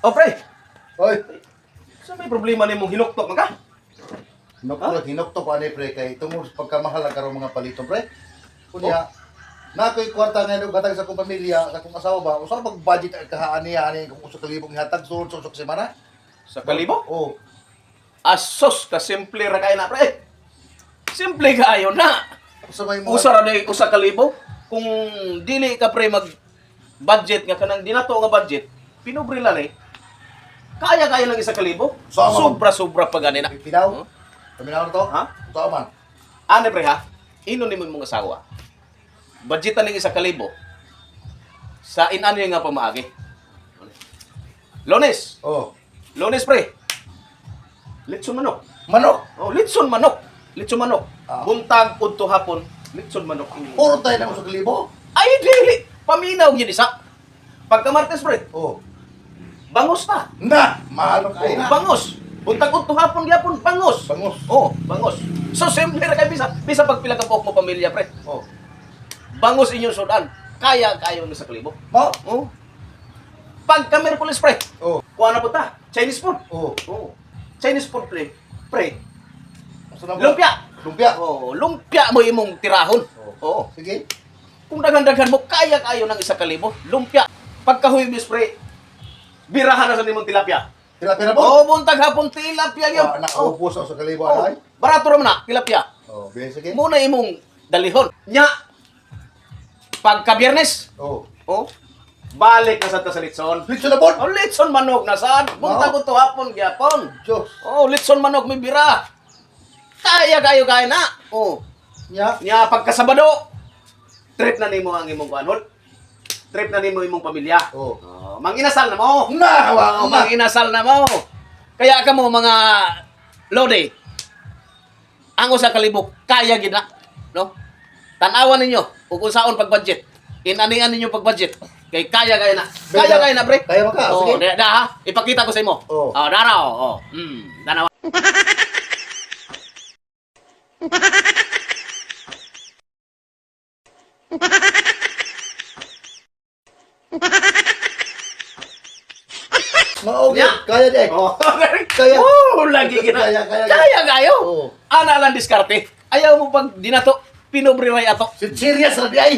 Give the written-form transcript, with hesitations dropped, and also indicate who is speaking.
Speaker 1: Oh, pre.
Speaker 2: Oy,
Speaker 1: Sa may problema ni mong hinuktok man ka?
Speaker 2: hinokto ko ani pre kay tungod sa pagkamahal ang karong mga paliton pre. Kunya, na ko'y kwarta nga gatag sa akong pamilya, sa akong asawa ba, usa pag budget ang kahaan niya ani kung usa ka libong ihatag sulod sa semana?
Speaker 1: Sa kalibo?
Speaker 2: Oh,
Speaker 1: Asos ka simple ra kay na, pre. Simple kayo na.
Speaker 2: usa may mga
Speaker 1: Usa ra day usa ka libo. Kung dili ka pre mag budget nga kanang dinato nga budget, pinobre lang eh. Kaya lang isa ka libo.
Speaker 2: Sama.
Speaker 1: Sobra pa gani na.
Speaker 2: Pinaw. Paminaw to?
Speaker 1: Ha?
Speaker 2: Ito man.
Speaker 1: Ane pre ha? Ino ni mong asawa. Budgetan ning isa ka libo. Sa inano nga pamaagi. Lunes.
Speaker 2: Oh,
Speaker 1: Lunes pre. Litson manok.
Speaker 2: manok.
Speaker 1: Oh, litson manok. Litson manok.
Speaker 2: Ah.
Speaker 1: Buntag udto hapon, litson manok.
Speaker 2: Puro tayo ng usa ka libo.
Speaker 1: Ay dili. Paminaw gyud isa. Pagka Martes pre,
Speaker 2: Oh,
Speaker 1: bangos na.
Speaker 2: na, mahalo kay na.
Speaker 1: Bangos. Buntag udto hapon gyapon bangos.
Speaker 2: Bangus.
Speaker 1: Oh, bangos. So simple ra kay bisa pag pila ka buok mo pamilya pre.
Speaker 2: Oh.
Speaker 1: Bangos inyong sudan. Kaya kayo ng sa kalibo.
Speaker 2: Mo?
Speaker 1: Oh. Pagka Merkulis pre,
Speaker 2: Oh,
Speaker 1: kuha na po ta. Chinese food.
Speaker 2: oh.
Speaker 1: Oh. Chinese food pre. Pre.
Speaker 2: Usa na ba?
Speaker 1: Lumpia.
Speaker 2: Lumpia.
Speaker 1: Oh, lumpia mo imong tirahon. Oo.
Speaker 2: Sige.
Speaker 1: Kung daghan-daghan mo, kaya kayo ng isa ka libo. Lumpia. Pagkahuybis pre, birahan na sa nimong tilapia.
Speaker 2: Tilapia na po?
Speaker 1: Oo, buntag hapon tilapia yun.
Speaker 2: Ah, nakaupos ako sa kalibo
Speaker 1: Oh,
Speaker 2: ay.
Speaker 1: barato naman na, tilapia.
Speaker 2: Oh, bien sige.
Speaker 1: Muna imong dalihon. Nya, pagka biyernes,
Speaker 2: Oh.
Speaker 1: oh, balik na sa ta sa litson.
Speaker 2: Litso na po.
Speaker 1: Oh, litson manok na saan? Buntag ko to hapon, gyapon.
Speaker 2: Diyos.
Speaker 1: Oh, litson manok may bira. Kaya kayo na. Oh,
Speaker 2: Nya.
Speaker 1: nya pagka Sabado, trip na nimo ang imong kuanhol. Trip na nimo imong pamilya.
Speaker 2: Oh.
Speaker 1: Oh, manginasal na mo.
Speaker 2: Na,
Speaker 1: Oh,
Speaker 2: hawa na.
Speaker 1: manginasal na mo. Kaya ka mo mga lodi. Ang usa ka libo kaya gid na, no? Tan-awan ninyo ug kung saon pag-budget. Inanian ninyo pag-budget. Kay kaya na. Kaya na, pre.
Speaker 2: Kaya mo ka,
Speaker 1: Oh,
Speaker 2: sige.
Speaker 1: ha. Ipakita ko sa imo.
Speaker 2: Oh.
Speaker 1: Daraw. Oh. Danawa.
Speaker 2: Maogi.
Speaker 1: Nya.
Speaker 2: Kaya di.
Speaker 1: Oh.
Speaker 2: Kaya.
Speaker 1: Oh, lagi gina.
Speaker 2: Kaya.
Speaker 1: Kaya kayo.
Speaker 2: Oh.
Speaker 1: Ana lang diskarte. Ayaw mo pag dinato, pinobre ray ato.
Speaker 2: Serious na di ay.